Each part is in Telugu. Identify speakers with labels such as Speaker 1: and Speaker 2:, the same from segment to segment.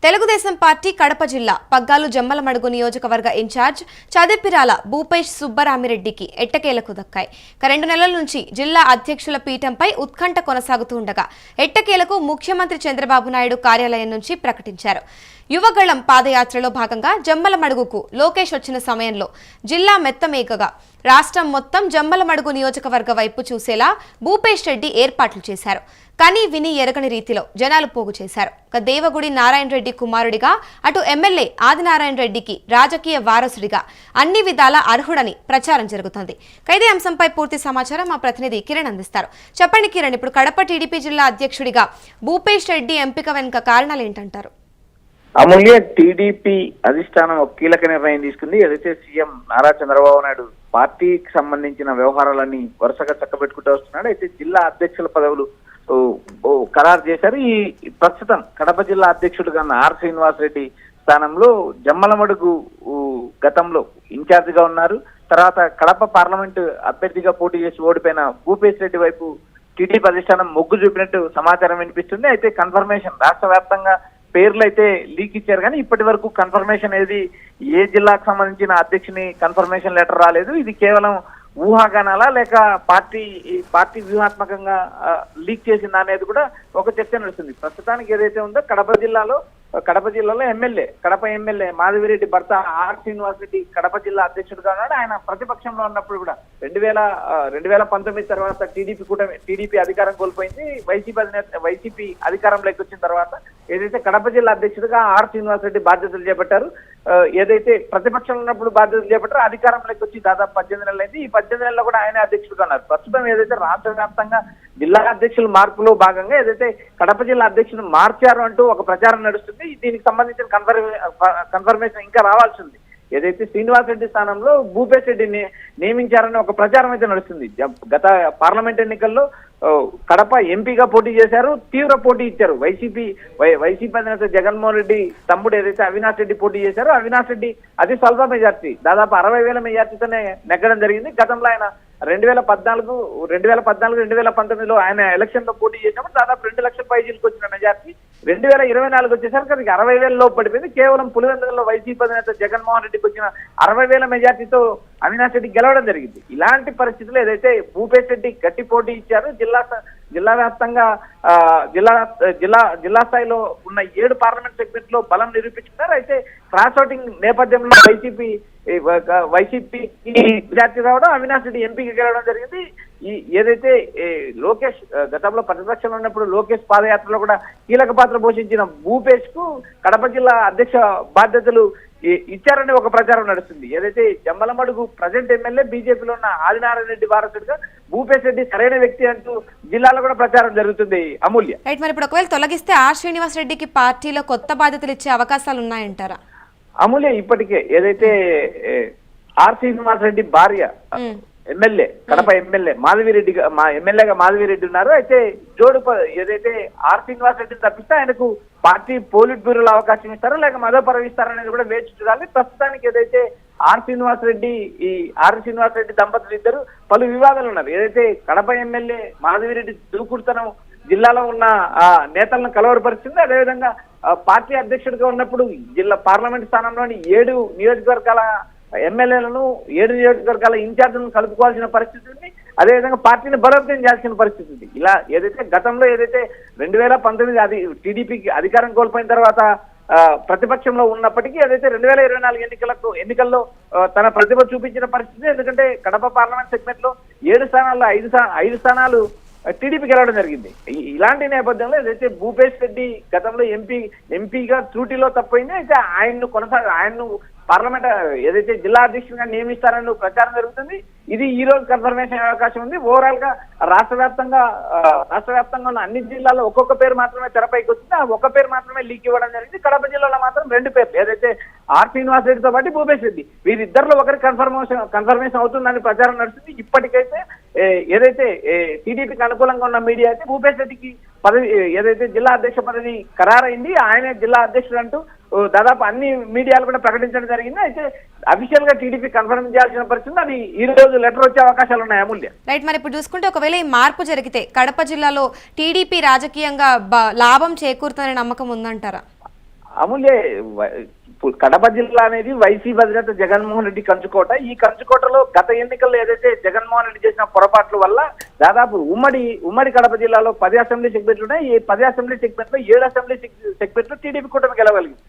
Speaker 1: తెలుగుదేశం పార్టీ కడప జిల్లా పగ్గాలు జమ్మలమడుగు నియోజకవర్గ ఇన్ఛార్జ్ చదిపిరాల భూపేష్ సుబ్బరామిరెడ్డికి ఎట్టకేలకు దక్కాయి. 2 నెలల నుంచి జిల్లా అధ్యక్షుల పీఠంపై ఉత్కంఠ కొనసాగుతూ ఉండగా ఎట్టకేలకు ముఖ్యమంత్రి చంద్రబాబు నాయుడు కార్యాలయం నుంచి ప్రకటించారు. యువగళం పాదయాత్రలో భాగంగా జమ్మలమడుగుకు లోకేష్ వచ్చిన సమయంలో జిల్లా మెత్తమేకగా రాష్ట్రం మొత్తం జమ్మలమడుగు నియోజకవర్గ వైపు చూసేలా భూపేష్ రెడ్డి ఏర్పాట్లు చేశారు. కానీ విని ఎరగని రీతిలో జనాలు పోగు చేశారు. దేవగుడి నారాయణ రెడ్డి కుమారుడిగా అటు ఎమ్మెల్యే ఆదినారాయణ రెడ్డికి రాజకీయ వారసుడిగా అన్ని విధాల అర్హుడని ప్రచారం జరుగుతోంది. ఇదే అంశంపై పూర్తి సమాచారం మా ప్రతినిధి కిరణ్ అందిస్తారు. చెప్పండి కిరణ్, ఇప్పుడు కడప టీడీపీ జిల్లా అధ్యక్షుడిగా భూపేష్ రెడ్డి ఎంపిక వెనుక కారణాలు ఏంటంటారు?
Speaker 2: అమూల్య, టీడీపీ అధిష్టానం ఒక కీలక నిర్ణయం తీసుకుంది. ఏదైతే సీఎం నారా చంద్రబాబు నాయుడు పార్టీకి సంబంధించిన వ్యవహారాలన్నీ వరుసగా చక్కబెట్టుకుంటూ వస్తున్నాడు. అయితే జిల్లా అధ్యక్షుల పదవులు ఖరారు చేశారు. ఈ ప్రస్తుతం కడప జిల్లా అధ్యక్షుడుగా ఉన్న ఆర్ శ్రీనివాస్ రెడ్డి స్థానంలో జమ్మలమడుగు గతంలో ఇన్ఛార్జ్ గా ఉన్నారు. తర్వాత కడప పార్లమెంట్ అభ్యర్థిగా పోటీ చేసి ఓడిపోయిన భూపేష్ రెడ్డి వైపు టీడీపీ అధిష్టానం మొగ్గు చూపినట్టు సమాచారం వినిపిస్తుంది. అయితే కన్ఫర్మేషన్ రాష్ట్ర వ్యాప్తంగా పేర్లు అయితే లీక్ ఇచ్చారు, కానీ ఇప్పటి వరకు కన్ఫర్మేషన్ ఏది ఏ జిల్లాకు సంబంధించిన అధ్యక్షుని కన్ఫర్మేషన్ లెటర్ రాలేదు. ఇది కేవలం ఊహాగానాలా లేక పార్టీ వ్యూహాత్మకంగా లీక్ చేసిందా అనేది కూడా ఒక చర్చ నడుస్తుంది. ప్రస్తుతానికి ఏదైతే ఉందో కడప జిల్లాలో కడప ఎమ్మెల్యే మాధవిరెడ్డి భర్త ఆర్ శ్రీనివాస్ రెడ్డి కడప జిల్లా అధ్యక్షుడిగా ఉన్నాడు. ఆయన ప్రతిపక్షంలో ఉన్నప్పుడు కూడా 2019 తర్వాత టీడీపీ అధికారం కోల్పోయింది. వైసీపీ అధికారంలోకి వచ్చిన తర్వాత ఏదైతే కడప జిల్లా అధ్యక్షుడిగా ఆర్ శ్రీనివాస్ రెడ్డి బాధ్యతలు చేపట్టారు. ఏదైతే ప్రతిపక్షంలో ఉన్నప్పుడు బాధ్యతలు చేపట్టారో అధికారంలోకి వచ్చి దాదాపు 18 నెలలు అయింది. ఈ 18 నెలల్లో కూడా ఆయన అధ్యక్షుడిగా ఉన్నారు. ప్రస్తుతం ఏదైతే రాష్ట్ర వ్యాప్తంగా జిల్లా అధ్యక్షుల మార్పులో భాగంగా ఏదైతే కడప జిల్లా అధ్యక్షులు మార్చారు అంటూ ఒక ప్రచారం నడుస్తుంది. దీనికి సంబంధించిన కన్ఫర్మేషన్ ఇంకా రావాల్సి ఉంది. ఏదైతే శ్రీనివాస్ రెడ్డి స్థానంలో భూపేష్ రెడ్డిని నియమించారని ఒక ప్రచారం అయితే నడుస్తుంది. గత పార్లమెంట్ ఎన్నికల్లో కడప ఎంపీగా పోటీ చేశారు, తీవ్ర పోటీ ఇచ్చారు. వైసీపీ అధినేత జగన్మోహన్ రెడ్డి తమ్ముడు ఏదైతే అవినాష్ రెడ్డి పోటీ చేశారో అవినాష్ రెడ్డి అతి స్వల్ప మెజార్టీ దాదాపు 60,000 మెజార్టీతోనే నెగ్గడం జరిగింది. గతంలో ఆయన 2014, 2019లో ఆయన ఎలక్షన్ లో పోటీ చేసినప్పుడు దాదాపు 2 లక్షల పైజీలకు వచ్చిన మెజార్టీ 2024 వచ్చేసరికి అది 60,000 లోపు పడిపోయింది. కేవలం పులివెందులలో వైసీపీ అధినేత జగన్మోహన్ రెడ్డికి వచ్చిన 60,000 మెజార్టీతో అవినాష్ రెడ్డి గెలవడం జరిగింది. ఇలాంటి పరిస్థితుల్లో ఏదైతే భూపేష్ రెడ్డి గట్టి పోటీ ఇచ్చారు, జిల్లా వ్యాప్తంగా జిల్లా స్థాయిలో ఉన్న 7 పార్లమెంట్ సెగ్మెంట్ లో బలం నిరూపించుకున్నారు. అయితే క్రాస్ ఓటింగ్ నేపథ్యంలో వైసీపీ మెజార్టీ రావడం, అవినాష్ రెడ్డి ఎంపీకి గెలవడం జరిగింది. ఏదైతే లోకేష్ గతంలో ప్రతిపక్షంలో ఉన్నప్పుడు లోకేష్ పాదయాత్రలో కూడా కీలక పాత్ర పోషించిన భూపేష్ కు కడప జిల్లా అధ్యక్ష బాధ్యతలు ఇచ్చారని ఒక ప్రచారం నడుస్తుంది. ఏదైతే జమ్మలమడుగు ప్రజెంట్ ఎమ్మెల్యే బీజేపీలో ఉన్న ఆదినారాయణ రెడ్డి వారసుడిగా భూపేష్ రెడ్డి సరైన వ్యక్తి అంటూ జిల్లాలో కూడా ప్రచారం జరుగుతుంది. అమూల్య,
Speaker 1: మరి ఇప్పుడు ఒకవేళ తొలగిస్తే ఆర్ శ్రీనివాస్ రెడ్డికి పార్టీలో కొత్త బాధ్యతలు ఇచ్చే అవకాశాలు ఉన్నాయంటారా?
Speaker 2: అమూల్య, ఇప్పటికే ఏదైతే ఆర్ శ్రీనివాస్ రెడ్డి భార్య ఎమ్మెల్యే కడప ఎమ్మెల్యేగా మాధవిరెడ్డి ఉన్నారు. అయితే ఏదైతే ఆర్ శ్రీనివాస్ రెడ్డిని తప్పిస్తే ఆయనకు పార్టీ పోలిట్ బ్యూరోలో అవకాశం ఇస్తారో లేక మదోపరం ఇస్తారనేది కూడా వేచి చూడాలి. ప్రస్తుతానికి ఏదైతే ఆర్ శ్రీనివాస్ రెడ్డి దంపతులు ఇద్దరు పలు వివాదాలు ఉన్నారు. ఏదైతే కడప ఎమ్మెల్యే మాధవిరెడ్డి దూకుడుతనం జిల్లాలో ఉన్న నేతలను కలవరపరిచింది. అదేవిధంగా పార్టీ అధ్యక్షుడిగా ఉన్నప్పుడు జిల్లా పార్లమెంట్ స్థానంలోని 7 నియోజకవర్గాల ఎమ్మెల్యేలను 7 నియోజకవర్గాల ఇన్ఛార్జీలను కలుపుకోవాల్సిన పరిస్థితి ఉంది. అదేవిధంగా పార్టీని బలోపేతం చేయాల్సిన పరిస్థితి ఉంది. ఇలా ఏదైతే గతంలో 2019 టీడీపీకి అధికారం కోల్పోయిన తర్వాత ప్రతిపక్షంలో ఉన్నప్పటికీ ఏదైతే 2024 ఎన్నికల్లో తన ప్రతిభ చూపించిన పరిస్థితి. ఎందుకంటే కడప పార్లమెంట్ సెగ్మెంట్ లో 7 స్థానాల్లో 5 స్థానాలు టీడీపీ గెలవడం జరిగింది. ఇలాంటి నేపథ్యంలో ఏదైతే భూపేష్ రెడ్డి గతంలో ఎంపీగా త్రుటిలో తప్పైంది. అయితే ఆయన్ను పార్లమెంట్ ఏదైతే జిల్లా అధ్యక్షుడిగా నియమిస్తారని ప్రచారం జరుగుతుంది. ఇది ఈ రోజు కన్ఫర్మేషన్ అయ్యే అవకాశం ఉంది. ఓవరాల్ గా రాష్ట్ర వ్యాప్తంగా ఉన్న అన్ని జిల్లాల్లో ఒక్కొక్క పేరు మాత్రమే తెరపైకి వచ్చింది. ఆ ఒక్క పేరు మాత్రమే లీక్ ఇవ్వడం జరిగింది. కడప జిల్లాలో మాత్రం 2 పేర్లు, ఏదైతే ఆర్ శ్రీనివాస్ రెడ్డితో పాటు భూపేష్ రెడ్డి, వీరిద్దరిలో ఒకరికి కన్ఫర్మేషన్ అవుతుందని ప్రచారం నడుస్తుంది. ఇప్పటికైతే ఏదైతే టీడీపీకి అనుకూలంగా ఉన్న మీడియా అయితే భూపేష్ రెడ్డికి పదవి ఏదైతే జిల్లా అధ్యక్ష పదవి ఖరారైంది, ఆయనే జిల్లా అధ్యక్షుడు అంటూ దాదాపు అన్ని మీడియాలు కూడా ప్రకటించడం జరిగింది. అయితే అఫీషియల్ గా టీడీపీ కన్ఫర్మ్ చేయాల్సిన పరిస్థితి, అది ఈ రోజు లెటర్ వచ్చే అవకాశాలు ఉన్నాయి. అమూల్య,
Speaker 1: రైట్. మరి ఇప్పుడు చూసుకుంటే ఒకవేళ ఈ మార్పు జరిగితే కడప జిల్లాలో టీడీపీ రాజకీయంగా లాభం చేకూరుతుందనే నమ్మకం ఉందంటారా?
Speaker 2: అమూల్య కడప జిల్లా అనేది వైసీపీ అధినేత జగన్మోహన్ రెడ్డి కంచుకోట. ఈ కంచుకోటలో గత ఎన్నికల్లో ఏదైతే జగన్మోహన్ రెడ్డి చేసిన పొరపాట్ల వల్ల దాదాపు ఉమ్మడి కడప జిల్లాలో 10 అసెంబ్లీ సెగ్మెంట్లు ఉన్నాయి. ఈ 10 అసెంబ్లీ సెగ్మెంట్లో 7 అసెంబ్లీ సెగ్మెంట్లు టీడీపీ కూటమి గెలవగలిగింది.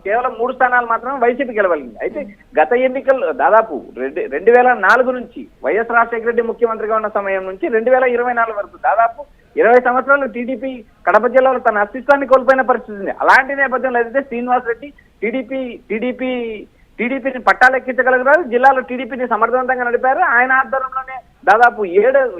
Speaker 2: కేవలం 3 స్థానాలు మాత్రమే వైసీపీ గెలవగలిగింది. అయితే గత ఎన్నికల్లో దాదాపు 2004 నుంచి వైఎస్ రాజశేఖర రెడ్డి ముఖ్యమంత్రిగా ఉన్న సమయం నుంచి 2024 వరకు దాదాపు 20 సంవత్సరాలు టీడీపీ కడప జిల్లాలో తన అస్తిత్వాన్ని కోల్పోయిన పరిస్థితి ఉంది. అలాంటి నేపథ్యంలో ఏదైతే శ్రీనివాస్ రెడ్డి టీడీపీని పట్టాలెక్కించగలిగారు, జిల్లాలో టీడీపీని సమర్థవంతంగా నడిపారు. ఆయన ఆధ్వర్యంలోనే దాదాపు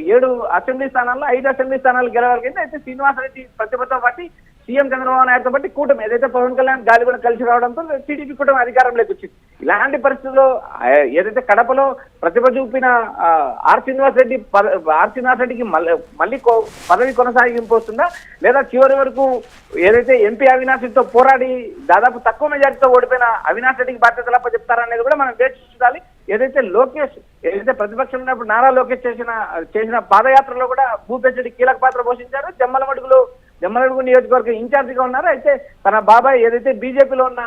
Speaker 2: 7 అసెంబ్లీ స్థానాల్లో 5 అసెంబ్లీ స్థానాలు గెలవగలిగింది. అయితే శ్రీనివాస్ రెడ్డి ప్రతిభతో పాటు సీఎం చంద్రబాబు నాయుడుతో పాటు కూటమి ఏదైతే పవన్ కళ్యాణ్ గాలి కూడా కలిసి రావడంతో టీడీపీ కూటమి అధికారంలోకి వచ్చింది. ఇలాంటి పరిస్థితుల్లో ఏదైతే కడపలో ప్రతిభ చూపిన ఆర్ శ్రీనివాస్ రెడ్డికి మళ్ళీ పదవి కొనసాగింపు వస్తుందా, లేదా చివరి వరకు ఏదైతే ఎంపీ అవినాష్ రెడ్డితో పోరాడి దాదాపు తక్కువ మెజార్టీతో ఓడిపోయిన అవినాష్ రెడ్డికి బాధ్యతలు అప్పచెప్తారనేది కూడా మనం వేచి చూడాలి. ఏదైతే ప్రతిపక్షం ఉన్నప్పుడు నారా లోకేష్ చేసిన పాదయాత్రలో కూడా భూపేశ్ రెడ్డి కీలక పాత్ర పోషించారు. జమ్మలమడుగు నియోజకవర్గం ఇన్ఛార్జిగా ఉన్నారు. అయితే తన బాబాయ్ ఏదైతే బీజేపీలో ఉన్న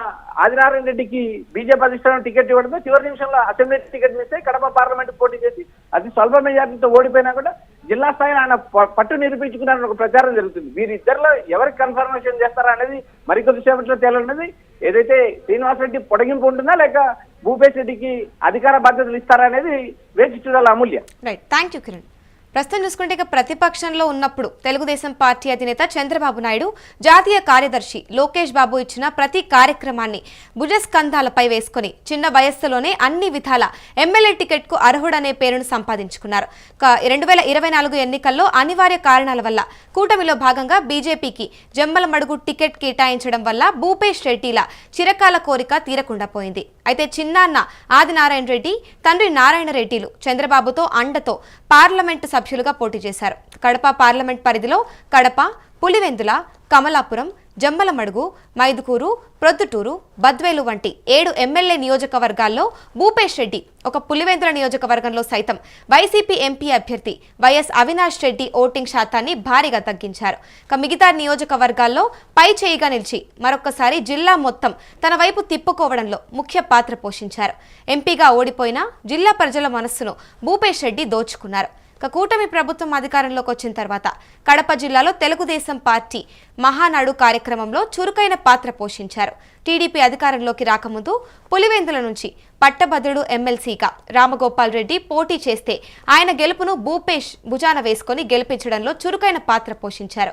Speaker 2: ఆదినారాయణ రెడ్డికి బీజేపీ అధిష్టానం టికెట్ ఇవ్వడంతో చివరి నిమిషంలో అసెంబ్లీ టికెట్ మిస్ అయి కడప పార్లమెంట్ పోటీ చేసి అతి స్వల్ప మెజార్టీతో ఓడిపోయినా కూడా జిల్లా స్థాయిలో ఆయన పట్టు నిరూపించుకున్నారని ఒక ప్రచారం జరుగుతుంది. వీరిద్దరిలో ఎవరికి కన్ఫర్మేషన్ చేస్తారా అనేది మరికొద్ది సేపట్లో తేలన్నది. ఏదైతే శ్రీనివాస్ రెడ్డి పొడిగింపు ఉంటుందా లేక భూపేశ్ రెడ్డికి అధికార బాధ్యతలు ఇస్తారా అనేది వేచి చూడాలి. Amulya.
Speaker 1: Right, thank you Kiran. ప్రస్తుతం చూసుకుంటే ఇక ప్రతిపక్షంలో ఉన్నప్పుడు తెలుగుదేశం పార్టీ అధినేత చంద్రబాబు నాయుడు జాతీయ కార్యదర్శి లోకేష్ బాబు ఇచ్చిన ప్రతి కార్యక్రమాన్ని భుజస్కంధాలపై వేసుకుని చిన్న వయస్సులోనే అన్ని విధాల ఎమ్మెల్యే టికెట్కు అర్హుడనే పేరును సంపాదించుకున్నారు. 2024 ఎన్నికల్లో అనివార్య కారణాల వల్ల కూటమిలో భాగంగా బీజేపీకి జమ్మలమడుగు టికెట్ కేటాయించడం వల్ల భూపేష్ రెడ్డిల చిరకాల కోరిక తీరకుండా పోయింది. అయితే చిన్నాన్న ఆదినారాయణ రెడ్డి, తండ్రి నారాయణ రెడ్డిలు చంద్రబాబుతో అండతో పార్లమెంటు సభ్యులుగా పోటీ చేశారు. కడప పార్లమెంట్ పరిధిలో కడప, పులివెందుల, కమలాపురం, జమ్మలమడుగు, మైదుకూరు, ప్రొద్దుటూరు, బద్వేలు వంటి 7 ఎమ్మెల్యే నియోజకవర్గాల్లో భూపేష్ రెడ్డి ఒక పులివెందుల నియోజకవర్గంలో సైతం వైసీపీ ఎంపీ అభ్యర్థి వైఎస్ అవినాష్ రెడ్డి ఓటింగ్ శాతాన్ని భారీగా తగ్గించారు. మిగతా నియోజకవర్గాల్లో పై చేయిగా నిలిచి మరొక్కసారి జిల్లా మొత్తం తన వైపు తిప్పుకోవడంలో ముఖ్య పాత్ర పోషించారు. ఎంపీగా ఓడిపోయినా జిల్లా ప్రజల మనస్సును భూపేష్ రెడ్డి దోచుకున్నారు. కూటమి ప్రభుత్వం అధికారంలోకి వచ్చిన తర్వాత కడప జిల్లాలో తెలుగుదేశం పార్టీ మహానాడు కార్యక్రమంలో చురుకైన పాత్ర పోషించారు. టీడీపీ అధికారంలోకి రాకముందు పులివెందుల నుంచి పట్టభద్రుడు ఎమ్మెల్సీగా రామగోపాల్ రెడ్డి పోటీ చేస్తే ఆయన గెలుపును భూపేష్ భుజాన వేసుకుని గెలిపించడంలో చురుకైన పాత్ర పోషించారు.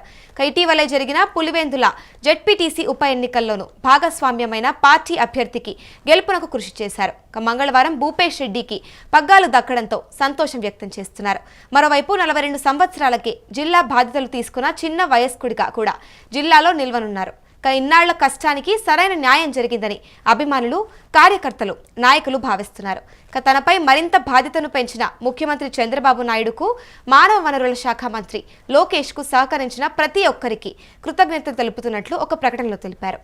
Speaker 1: ఇటీవలే జరిగిన పులివెందుల జెడ్పీటీసీ ఉప ఎన్నికల్లోనూ భాగస్వామ్యమైన పార్టీ అభ్యర్థికి గెలుపునకు కృషి చేశారు. మంగళవారం భూపేష్ రెడ్డికి పగ్గాలు దక్కడంతో సంతోషం వ్యక్తం చేస్తున్నారు. మరోవైపు 42 సంవత్సరాలకే జిల్లా బాధ్యతలు తీసుకున్న చిన్న వయస్కుడిగా కూడా జిల్లాలో నిల్వనున్నారు. ఇన్నాళ్ల కష్టానికి సరైన న్యాయం జరిగిందని అభిమానులు, కార్యకర్తలు, నాయకులు భావిస్తున్నారు. తనపై మరింత బాధ్యతను పెంచిన ముఖ్యమంత్రి చంద్రబాబు నాయుడుకు, మానవ వనరుల శాఖ మంత్రి లోకేష్కు సహకరించిన ప్రతి ఒక్కరికి కృతజ్ఞతలు తెలుపుతున్నట్లు ఒక ప్రకటనలో తెలిపారు.